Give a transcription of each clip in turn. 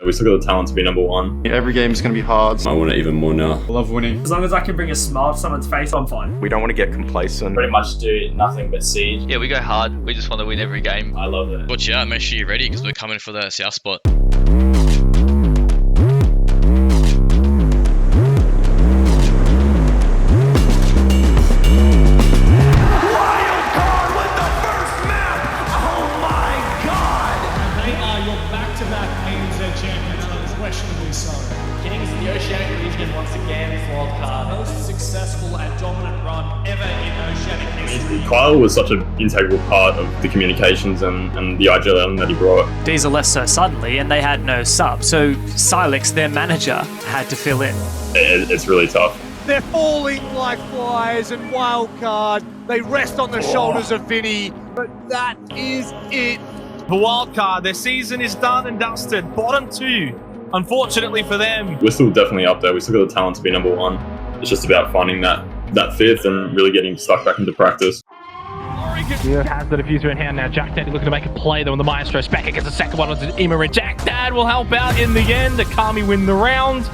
We still got the talent to be number one. Every game is going to be hard. I want it even more now. I love winning. As long as I can bring a smile to someone's face, I'm fine. We don't want to get complacent. Pretty much do nothing but siege. Yeah, we go hard. We just want to win every game. I love it. Watch out, make sure you're ready because we're coming for the south spot. Kings of the Oceanic region once again, wildcard. Most successful and dominant run ever in Oceanic history. Kyle was such an integral part of the communications and the IGL element that he brought. Diesel left so suddenly and they had no sub, so Silex, their manager, had to fill in. It's really tough. They're falling like flies, and wildcard, they rest on the shoulders of Vinny, but that is it. For wildcard, their season is done and dusted. Bottom two. Unfortunately for them. We're still definitely up there. We still got the talent to be number one. It's just about finding that fifth and really getting stuck back into practice. Yeah. Has the diffuser in hand now. Jack Dad looking to make a play though on the Maestro's back against the second one onto Ima, and Jack Dad will help out in the end. Akami win the round.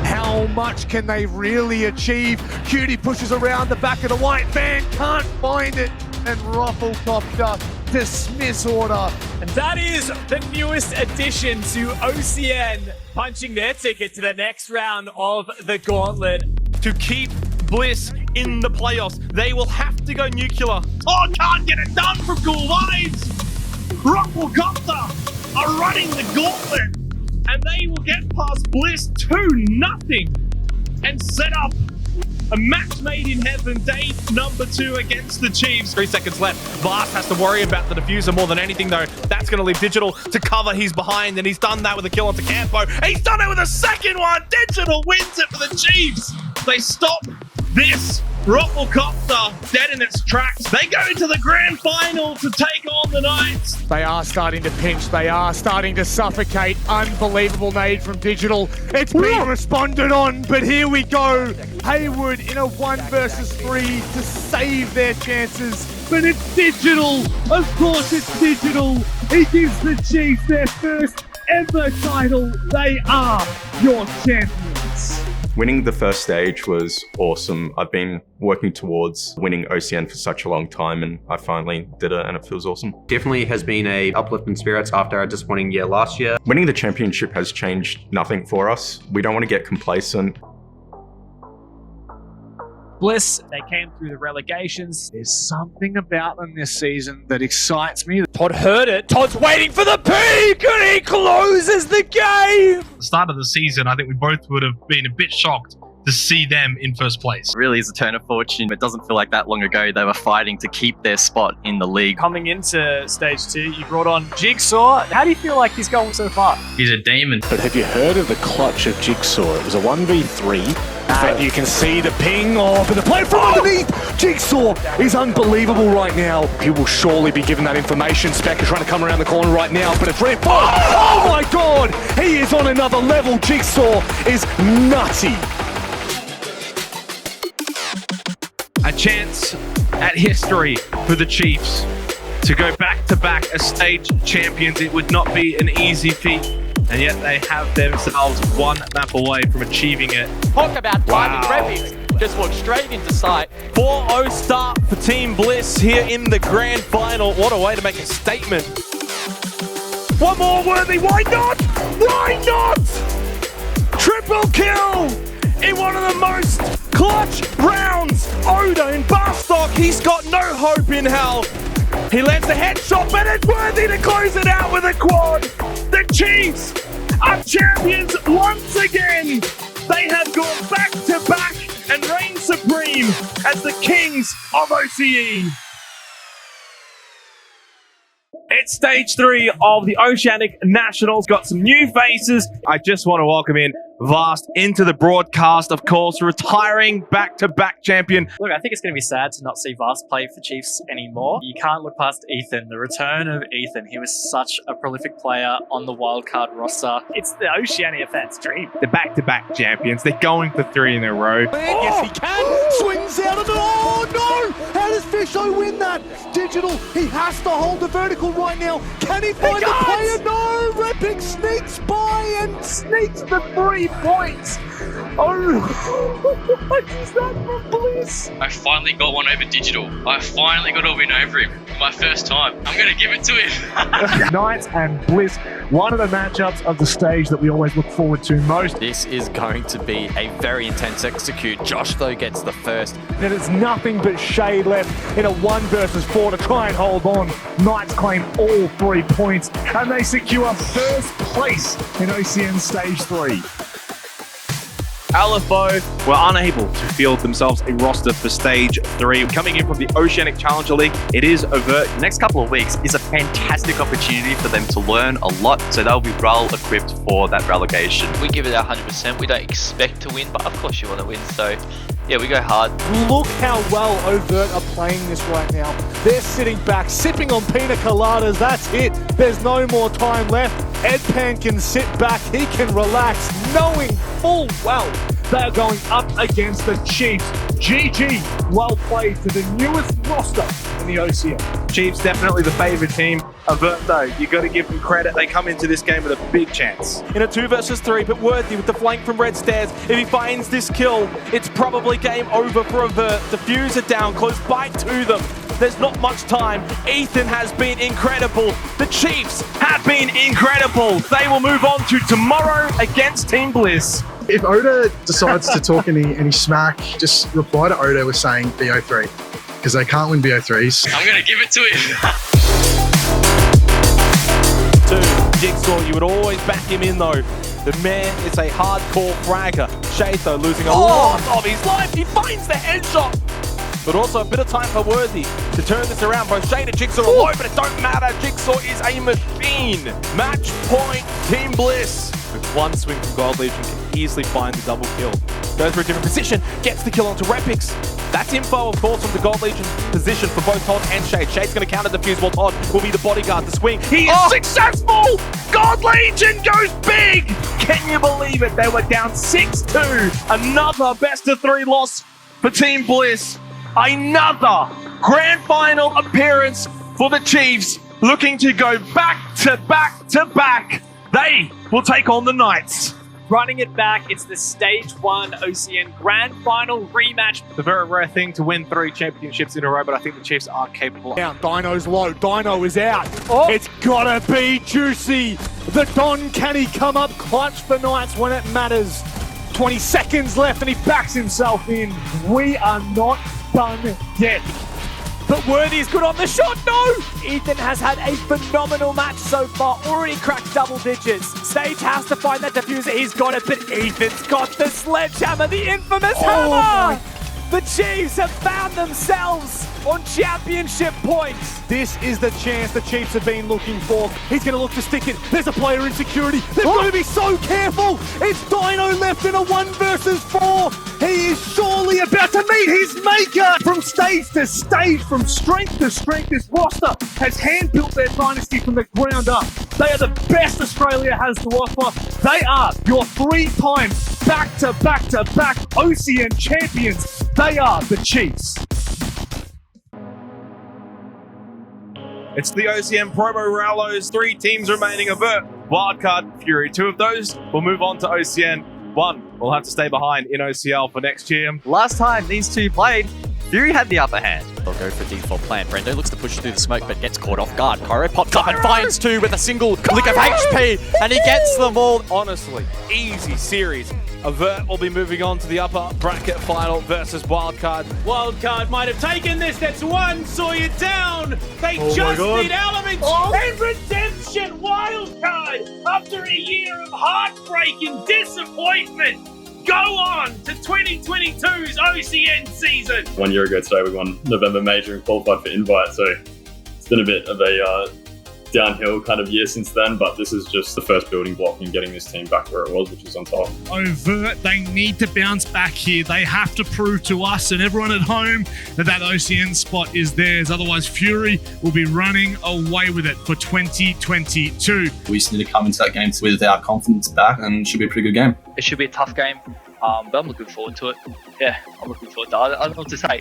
How much can they really achieve? Cutie pushes around the back of the white van, can't find it, and Rufflecopter dismiss order. And that is the newest addition to OCN, punching their ticket to the next round of the gauntlet. To keep Bliss in the playoffs, they will have to go nuclear. Oh, can't get it done from Ghoul Vibes. Rufflecopter are running the gauntlet, and they will get past Bliss 2-0 and set up a match made in heaven, day number 2 against the Chiefs. 3 seconds left. Vast has to worry about the diffuser more than anything, though. That's going to leave Digital to cover his behind, and he's done that with a kill onto Campo. He's done it with a second one. Digital wins it for the Chiefs. They stop this Rufflecopter dead in its tracks. They go to the grand final to take on the Knights. They are starting to pinch. They are starting to suffocate. Unbelievable nade from Digital. It's being responded on, but here we go. Haywood in a 1 versus 3 to save their chances. But it's Digital. Of course it's Digital. He gives the Chiefs their first ever title. They are your champions. Winning the first stage was awesome. I've been working towards winning OCN for such a long time, and I finally did it, and it feels awesome. Definitely has been a uplift in spirits after a disappointing year last year. Winning the championship has changed nothing for us. We don't want to get complacent. Bliss, they came through the relegations. There's something about them this season that excites me. Todd heard it. Todd's waiting for the peak, and he closes the game. At the start of the season, I think we both would have been a bit shocked to see them in first place. It really is a turn of fortune. It doesn't feel like that long ago they were fighting to keep their spot in the league. Coming into stage 2, you brought on Jigsaw. How do you feel like he's going so far? He's a demon. But have you heard of the clutch of Jigsaw? It was a 1v3. And you can see the ping off and the play from underneath. Jigsaw is unbelievable right now. He will surely be given that information. Speck is trying to come around the corner right now, but it's Red. Oh my God! He is on another level. Jigsaw is nutty. A chance at history for the Chiefs to go back-to-back as stage champions. It would not be an easy feat, and yet they have themselves 1 map away from achieving it. Talk about timing graphics. Just walked straight into sight. 4-0 start for Team Bliss here in the grand final. What a way to make a statement. One more worthy. Why not? Why not? Triple kill in one of the most clutch rounds. Oda in Barstock, he's got no hope in hell. He lands a headshot, but it's worthy to close it out with a quad. The Chiefs are champions once again. They have gone back to back and reign supreme as the kings of OCE. It's stage 3 of the Oceanic Nationals. Got some new faces. I just want to welcome in Vast into the broadcast, of course, retiring back-to-back champion. Look, I think it's going to be sad to not see Vast play for Chiefs anymore. You can't look past Ethan, the return of Ethan. He was such a prolific player on the wildcard roster. It's the Oceania fans' dream. The back-to-back champions. They're going for 3 in a row. Yes, he can. Swings out of the... Oh, no! How does Fisho win that? Digital, he has to hold the vertical right now. Can he find the player? No! Repic sneaks by and sneaks the 3 points. Oh, what is that from Bliss? I finally got one over Digital. I finally got a win over him for my first time. I'm going to give it to him. Knights and Bliss, one of the matchups of the stage that we always look forward to most. This is going to be a very intense execute. Josh, though, gets the first. There is nothing but shade left in a 1 versus 4 to try and hold on. Knights claim all 3 points, and they secure first place in OCN Stage 3. LFO were unable to field themselves a roster for stage 3. Coming in from the Oceanic Challenger League, it is overt. The next couple of weeks is a fantastic opportunity for them to learn a lot, so they'll be well equipped for that relegation. We give it our 100%. We don't expect to win, but of course you want to win. So yeah, we go hard. Look how well Overt are playing this right now. They're sitting back, sipping on pina coladas. That's it. There's no more time left. Edpan can sit back. He can relax, knowing full well they're going up against the Chiefs. GG, well played to the newest roster in the OCN. Chiefs definitely the favourite team. Avert though, you got to give them credit. They come into this game with a big chance. In a 2 versus 3, but Worthy with the flank from Red Stairs. If he finds this kill, it's probably game over for Avert. The fuse are down, close by to them. There's not much time. Ethan has been incredible. The Chiefs have been incredible. They will move on to tomorrow against Team Bliss. If Oda decides to talk any smack, just reply to Oda with saying BO3, because they can't win BO3s. I'm going to give it to him. 2, Jigsaw, you would always back him in though. The man is a hardcore fragger. Shade though losing a lot of his life. He finds the headshot. But also a bit of time for Worthy to turn this around. Both Shade and Jigsaw are low, but it don't matter. Jigsaw is a machine. Match point, Team Bliss. With 1 swing from Gold Legion, can easily find the double kill. Goes for a different position, gets the kill onto Repix. That's info, of course, from the Gold Legion position for both Todd and Shade. Shade's going to counter defuse while Todd will be the bodyguard. The swing, he is successful! Gold Legion goes big! Can you believe it? They were down 6-2. Another best of 3 loss for Team Bliss. Another grand final appearance for the Chiefs, looking to go back to back to back. They will take on the Knights. Running it back, it's the Stage 1 OCN Grand Final rematch. It's a very rare thing to win 3 championships in a row, but I think the Chiefs are capable. Down, Dino's low, Dino is out. It's gotta be juicy. The Don, can he come up clutch for Knights when it matters? 20 seconds left and he backs himself in. We are not done yet. But Worthy is good on the shot. No! Ethan has had a phenomenal match so far. Already cracked double digits. Stage has to find that diffuser. He's got it, but Ethan's got the sledgehammer, the infamous hammer! The Chiefs have found themselves on championship points. This is the chance the Chiefs have been looking for. He's going to look to stick it. There's a player in security. They've got to be so careful. It's Dino left in a 1 versus 4. He is surely about to meet his maker. From stage to stage, from strength to strength, this roster has hand-built their dynasty from the ground up. They are the best Australia has to offer. They are your 3-time back-to-back-to-back OCN champions. They are the Chiefs. It's the OCN Promo Rallos. 3 teams remaining. Avert, Wildcard, Fury. 2 of those will move on to OCN. 1 will have to stay behind in OCL for next year. Last time these 2 played, Fury had the upper hand. They'll go for default plan. Brendo looks to push through the smoke, but gets caught off guard. Kyro pops up and finds 2 with a single lick of HP, and he gets them all. Honestly, easy series. Avert will be moving on to the upper bracket final versus Wildcard. Wildcard might have taken this. That's 1. Sawyer down. They just need elements and redemption. Wildcard, after a year of heartbreak and disappointment, go on to 2022's OCN season. 1 year ago today, we won November Major and qualified for Invite, so it's been a bit of a downhill kind of year since then, but this is just the first building block in getting this team back where it was, which is on top. Overt, they need to bounce back here. They have to prove to us and everyone at home that that OCN spot is theirs. Otherwise, Fury will be running away with it for 2022. We just need to come into that game with our confidence back, and it should be a pretty good game. It should be a tough game, but I'm looking forward to it. Yeah, I'm looking forward to it. I don't know what to say.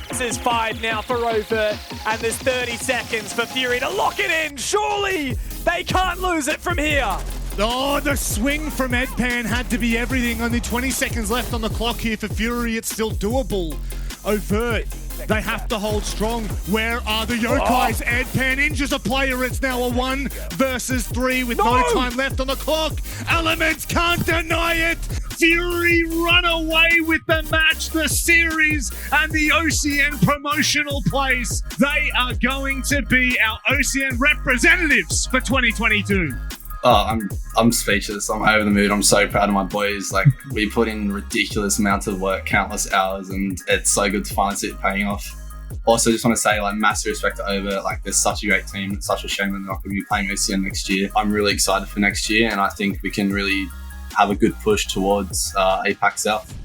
This is 5 now for Overt, and there's 30 seconds for Fury to lock it in. Surely they can't lose it from here. Oh, the swing from Edpan had to be everything. Only 20 seconds left on the clock here for Fury. It's still doable. Overt, they have to hold strong. Where are the Yokais? Edpan injures a player. It's now a 1 versus 3 with no time left on the clock. Elements can't deny it. Fury run away with the match, the series, and the OCN promotional place. They are going to be our OCN representatives for 2022. Oh, I'm speechless. I'm over the moon. I'm so proud of my boys. Like, we put in ridiculous amounts of work, countless hours, and it's so good to finally see it paying off. Also, just want to say, like, massive respect to Over. Like, they're such a great team. It's such a shame that they're not going to be playing OCN next year. I'm really excited for next year, and I think we can really have a good push towards APAC South.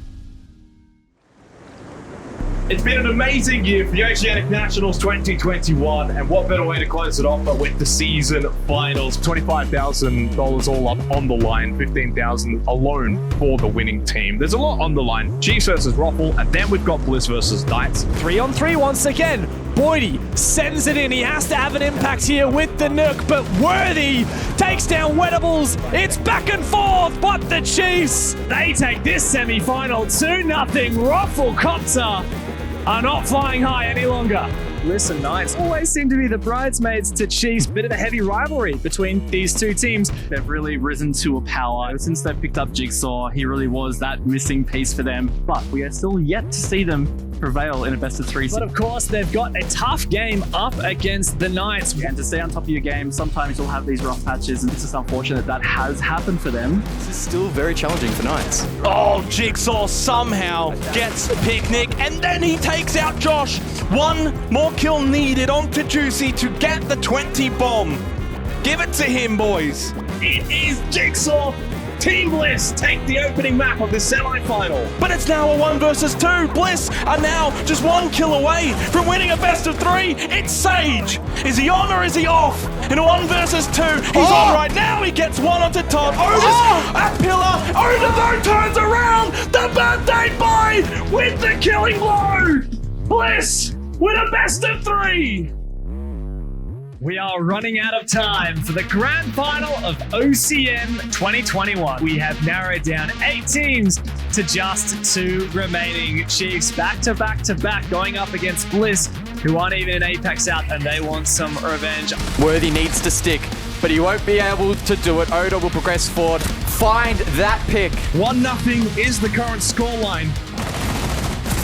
It's been an amazing year for the Oceanic Nationals 2021, and what better way to close it off but with the season finals. $25,000 all up on the line, $15,000 alone for the winning team. There's a lot on the line. Chiefs versus Roffle, and then we've got Bliss versus Knights. 3-on-3 once again. Boydie sends it in. He has to have an impact here with the Nook, but Worthy takes down Wettables. It's back and forth, but the Chiefs, they take this semi-final 2-0. Roffle Copter are not flying high any longer. Bliss and Knights always seem to be the bridesmaids to Chiefs. Bit of a heavy rivalry between these two teams. They've really risen to a power. Since they picked up Jigsaw, he really was that missing piece for them. But we are still yet to see them prevail in a best of 3. But of course, they've got a tough game up against the Knights. And to stay on top of your game, sometimes you'll have these rough patches, and it's just unfortunate that has happened for them. This is still very challenging for Knights. Oh, Jigsaw somehow gets Picnic, and then he takes out Josh. One more kill needed onto Juicy to get the 20 bomb. Give it to him, boys. It is Jigsaw. Team Bliss take the opening map of the semi-final. But it's now a 1 versus 2. Bliss are now just 1 kill away from winning a best of 3. It's Sage. Is he on or is he off? In a 1 versus 2, he's on right now. He gets 1 onto Todd. Otis at pillar. Otis though turns around. The birthday boy with the killing blow. Bliss with a best of 3. We are running out of time for the grand final of OCN 2021. We have narrowed down 8 teams to just 2 remaining. Chiefs back to back to back going up against Bliss, who aren't even in APAC South, and they want some revenge. Worthy needs to stick, but he won't be able to do it. Oda will progress forward, find that pick. 1-0 is the current scoreline.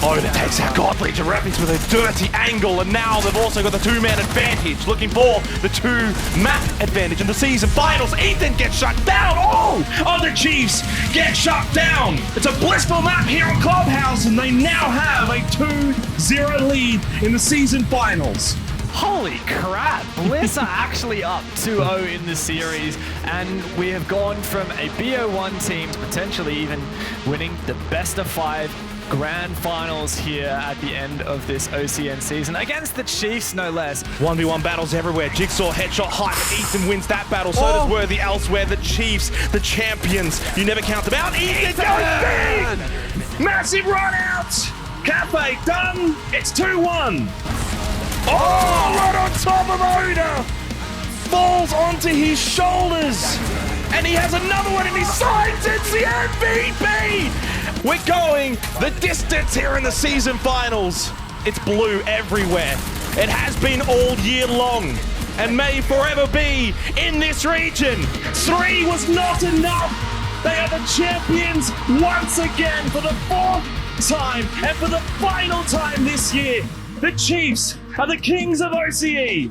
Oda takes out Godly to Rapids with a dirty angle, and now they've also got the 2-man advantage, looking for the 2-map advantage in the season finals. Ethan gets shut down. Oh, the Chiefs get shut down. It's a blissful map here on Clubhouse, and they now have a 2-0 lead in the season finals. Holy crap! Bliss are actually up 2-0 in the series, and we have gone from a BO1 team to potentially even winning the best of 5 grand finals here at the end of this OCN season against the Chiefs, no less. 1v1 battles everywhere. Jigsaw headshot high, but Ethan wins that battle. So does Worthy elsewhere. The Chiefs, the champions. You never count them out. Ethan goes big! Massive run out! Cafe done! It's 2-1! Oh, right on top of Oda! Falls onto his shoulders! And he has another one in his sides. It's the MVP! We're going the distance here in the season finals. It's blue everywhere. It has been all year long and may forever be in this region. 3 was not enough. They are the champions once again for the 4th time and for the final time this year. The Chiefs are the kings of OCE.